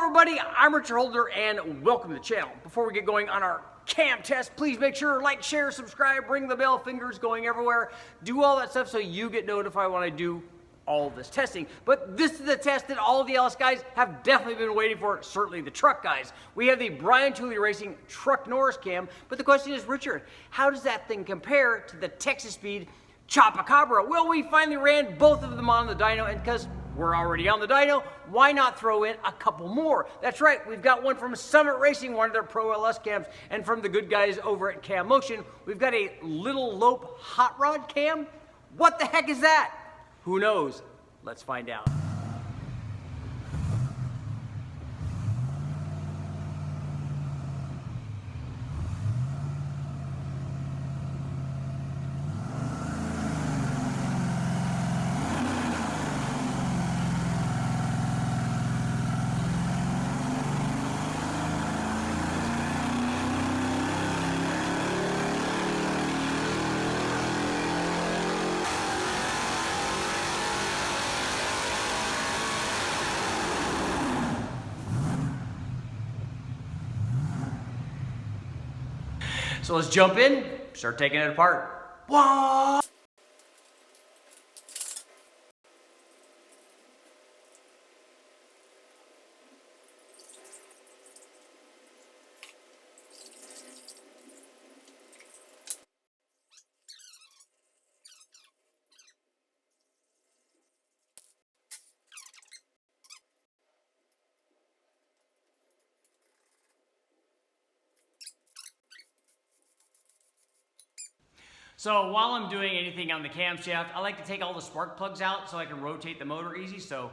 everybody, I'm Richard Holder and welcome to the channel. Before we get going on our cam test, please make sure to like, share, subscribe, ring the bell, fingers going everywhere. Do all that stuff so you get notified when I do all this testing. But this is the test that all of the LS guys have definitely been waiting for, certainly the truck guys. We have the Brian TOOLEY Racing Truck Norris cam, but the question is, Richard, how does that thing compare to the Texas Speed Chupacabra? Well, we finally ran both of them on the dyno, and because we're already on the dyno, why not throw in a couple more? That's right, we've got one from Summit Racing, one of their Pro LS cams, and from the good guys over at Cam Motion, we've got a Little Lope hot rod cam. What the heck is that? Who knows? Let's find out. So let's jump in, start taking it apart. What? So while I'm doing anything on the camshaft, I like to take all the spark plugs out so I can rotate the motor easy. So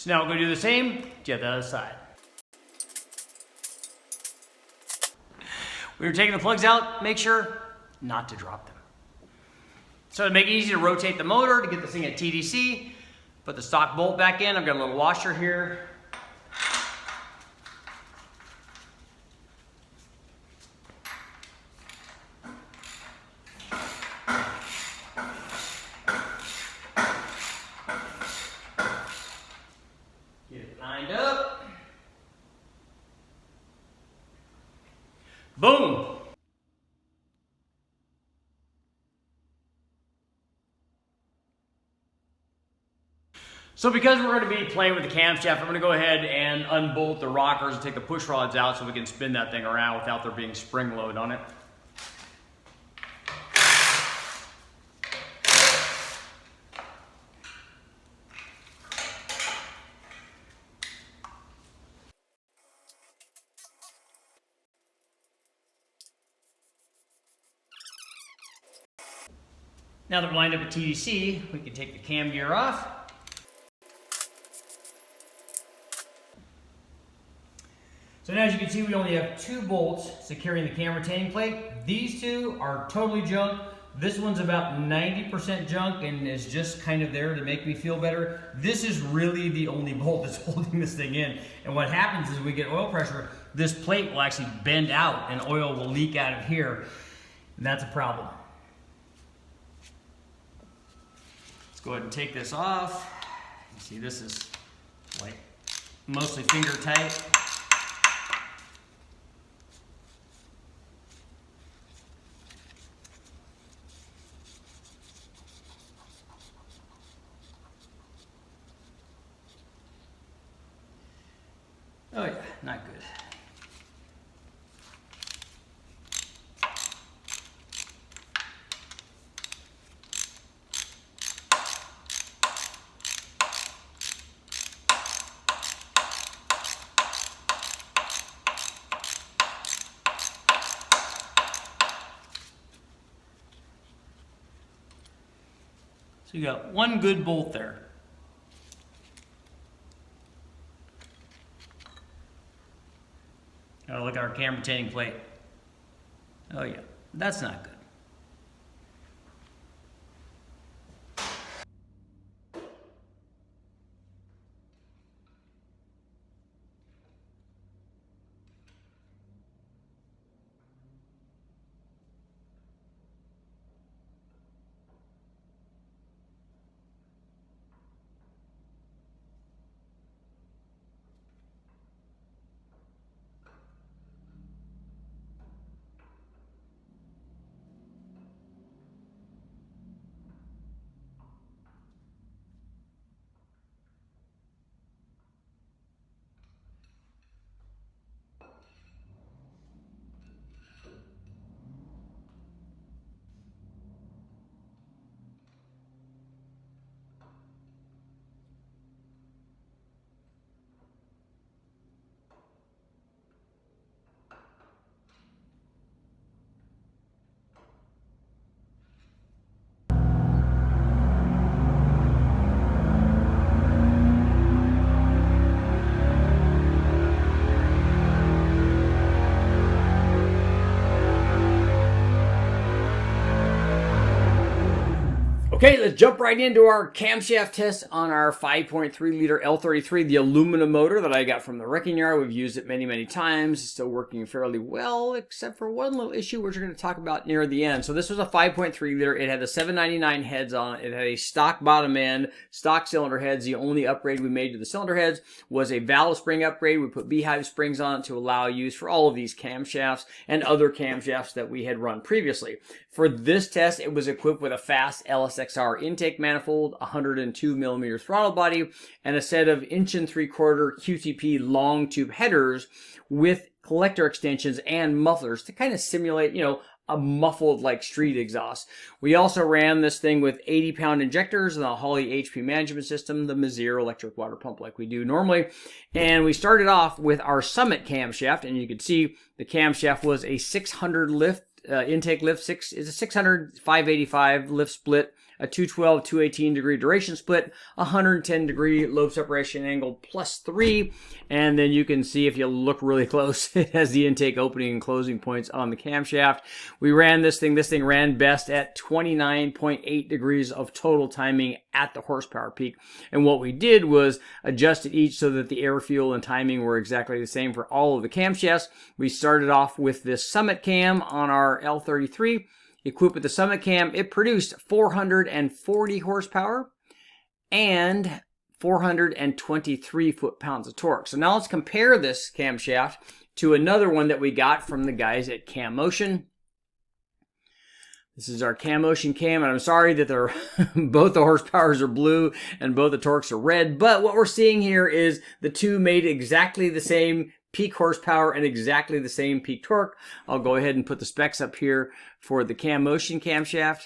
now we're going to do the same to the other side. When you're taking the plugs out, make sure not to drop them. So to make it easy to rotate the motor, to get this thing at TDC, put the stock bolt back in. I've got a little washer here. Boom! So because we're going to be playing with the camshaft, I'm going to go ahead and unbolt the rockers and take the push rods out so we can spin that thing around without there being spring load on it. Now that we're lined up at TDC, we can take the cam gear off. So now as you can see, we only have 2 bolts securing the cam retaining plate. These 2 are totally junk. This one's about 90% junk and is just kind of there to make me feel better. This is really the only bolt that's holding this thing in. And what happens is we get oil pressure, this plate will actually bend out and oil will leak out of here. And that's a problem. Go ahead and take this off. You see, this is like mostly finger tight. Oh yeah, not good. So you got one good bolt there. Oh, look at our cam retaining plate. Oh yeah, that's not good. Okay, let's jump right into our camshaft test on our 5.3 liter L33, the aluminum motor that I got from the wrecking yard. We've used it many, many times. It's still working fairly well, except for one little issue which we're going to talk about near the end. So this was a 5.3 liter. It had the 799 heads on it. It had a stock bottom end, stock cylinder heads. The only upgrade we made to the cylinder heads was a valve spring upgrade. We put beehive springs on it to allow use for all of these camshafts and other camshafts that we had run previously. For this test, it was equipped with a fast LSXR intake manifold, 102 millimeter throttle body, and a set of 1 3/4 QTP long tube headers with collector extensions and mufflers to kind of simulate, a muffled like street exhaust. We also ran this thing with 80-pound injectors and the Holley HP management system, the Mazir electric water pump like we do normally. And we started off with our Summit camshaft, and you can see the camshaft was a 600 lift, intake lift, is a 600 585 lift split, a 212 218 degree duration split, 110 degree lobe separation angle +3, and then you can see if you look really close, it has the intake opening and closing points on the camshaft. We ran this thing ran best at 29.8 degrees of total timing at the horsepower peak, and what we did was adjusted each so that the air, fuel, and timing were exactly the same for all of the camshafts. We started off with this Summit cam on our L33. Equipped with the Summit cam, it produced 440 horsepower and 423 foot-pounds of torque. So now let's compare this camshaft to another one that we got from the guys at Cam Motion. This is our Cam Motion cam, and I'm sorry that they're both the horsepowers are blue and both the torques are red, but what we're seeing here is the two made exactly the same peak horsepower and exactly the same peak torque. I'll go ahead and put the specs up here for the Cam Motion camshaft.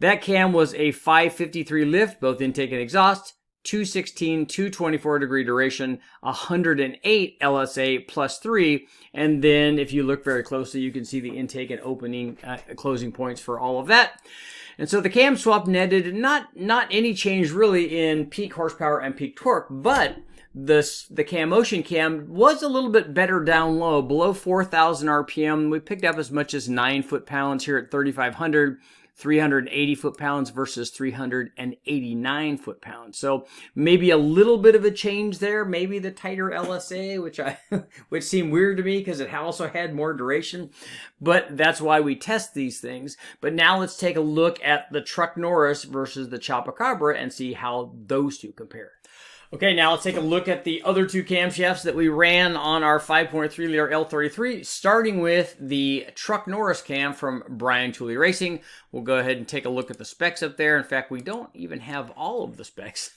That cam was a 553 lift, both intake and exhaust, 216, 224 degree duration, 108 LSA +3, and then if you look very closely, you can see the intake and opening closing points for all of that. And so the cam swap netted not any change really in peak horsepower and peak torque, but the Cam Motion cam was a little bit better down low, below 4,000 RPM. We picked up as much as 9 foot-pounds here at 3,500, 380 foot-pounds versus 389 foot-pounds. So maybe a little bit of a change there. Maybe the tighter LSA, which seemed weird to me because it also had more duration. But that's why we test these things. But now let's take a look at the Truck Norris versus the Chupacabra and see how those two compare. Okay, now let's take a look at the other two camshafts that we ran on our 5.3 liter L33, starting with the Truck Norris cam from Brian TOOLEY Racing. We'll go ahead and take a look at the specs up there. In fact, we don't even have all of the specs.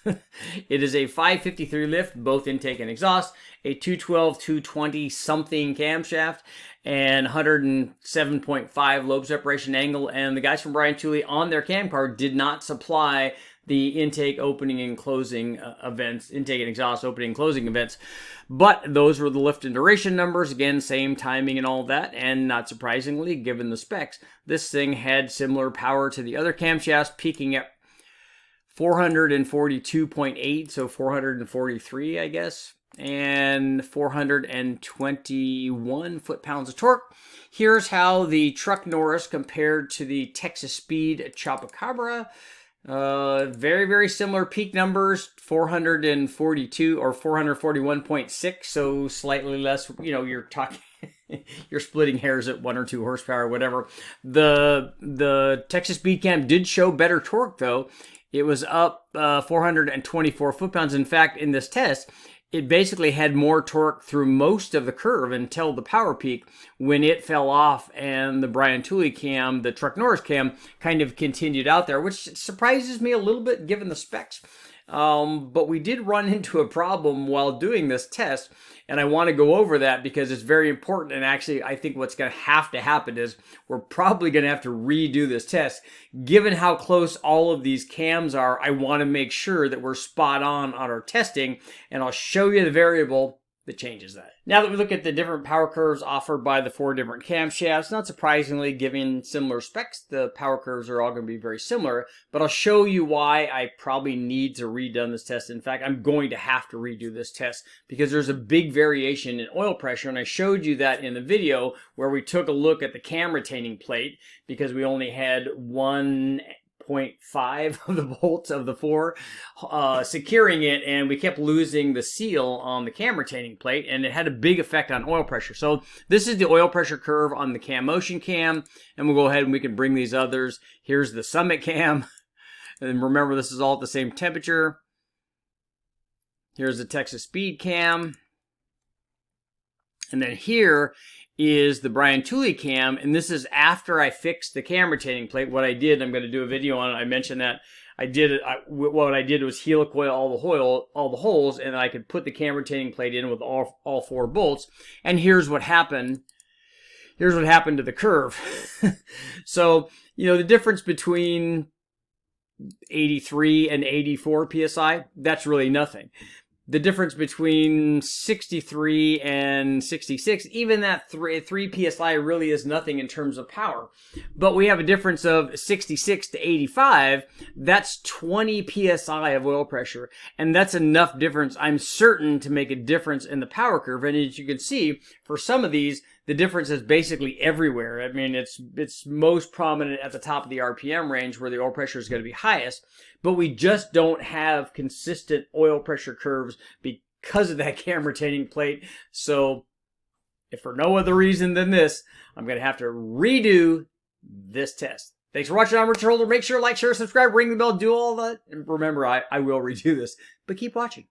It is a 553 lift, both intake and exhaust, a 212 220 something camshaft, and 107.5 lobe separation angle. And the guys from Brian TOOLEY on their cam card did not supply the intake, opening, and closing events, intake and exhaust, opening and closing events. But those were the lift and duration numbers. Again, same timing and all that. And not surprisingly, given the specs, this thing had similar power to the other camshafts, peaking at 442.8, so 443, I guess, and 421 foot-pounds of torque. Here's how the Truck Norris compared to the Texas Speed Chopacabra. Very, very similar peak numbers, 442 or 441.6, so slightly less, you're talking, you're splitting hairs at 1 or 2 horsepower, whatever. The Texas Speed Cam did show better torque though. It was up 424 foot-pounds. In fact, in this test, it basically had more torque through most of the curve until the power peak when it fell off, and the Brian TOOLEY cam, the Truck Norris cam, kind of continued out there, which surprises me a little bit given the specs. But we did run into a problem while doing this test, and I want to go over that because it's very important. And actually, I think what's going to happen is we're probably going to have to redo this test. Given how close all of these cams are, I want to make sure that we're spot on our testing, and I'll show you the variable that changes that. Now that we look at the different power curves offered by the 4 different camshafts, not surprisingly, given similar specs, the power curves are all going to be very similar, but I'll show you why I probably need to redone this test. In fact, I'm going to have to redo this test because there's a big variation in oil pressure, and I showed you that in the video where we took a look at the cam retaining plate because we only had one 0.5 of the bolts of the 4 securing it, and we kept losing the seal on the cam retaining plate, and it had a big effect on oil pressure. So this is the oil pressure curve on the cam motion cam, and we'll go ahead and we can bring these others. Here's the Summit cam, and remember this is all at the same temperature. Here's the Texas Speed cam, and then here is the Brian TOOLEY cam, and this is after I fixed the cam retaining plate. What I did, I'm going to do a video on it. I mentioned that what I did was helicoil all the holes, and I could put the cam retaining plate in with all 4 bolts. And here's what happened. Here's what happened to the curve. So, you know, the difference between 83 and 84 psi, that's really nothing. The difference between 63 and 66, even that 3 psi really is nothing in terms of power. But we have a difference of 66 to 85. That's 20 psi of oil pressure. And that's enough difference, I'm certain, to make a difference in the power curve. And as you can see, for some of these, the difference is basically everywhere. I mean, it's most prominent at the top of the RPM range where the oil pressure is going to be highest, but we just don't have consistent oil pressure curves because of that cam retaining plate. So if for no other reason than this, I'm going to have to redo this test. Thanks for watching. I'm Richard Holder. Make sure to like, share, subscribe, ring the bell, do all that. And remember, I will redo this, but keep watching.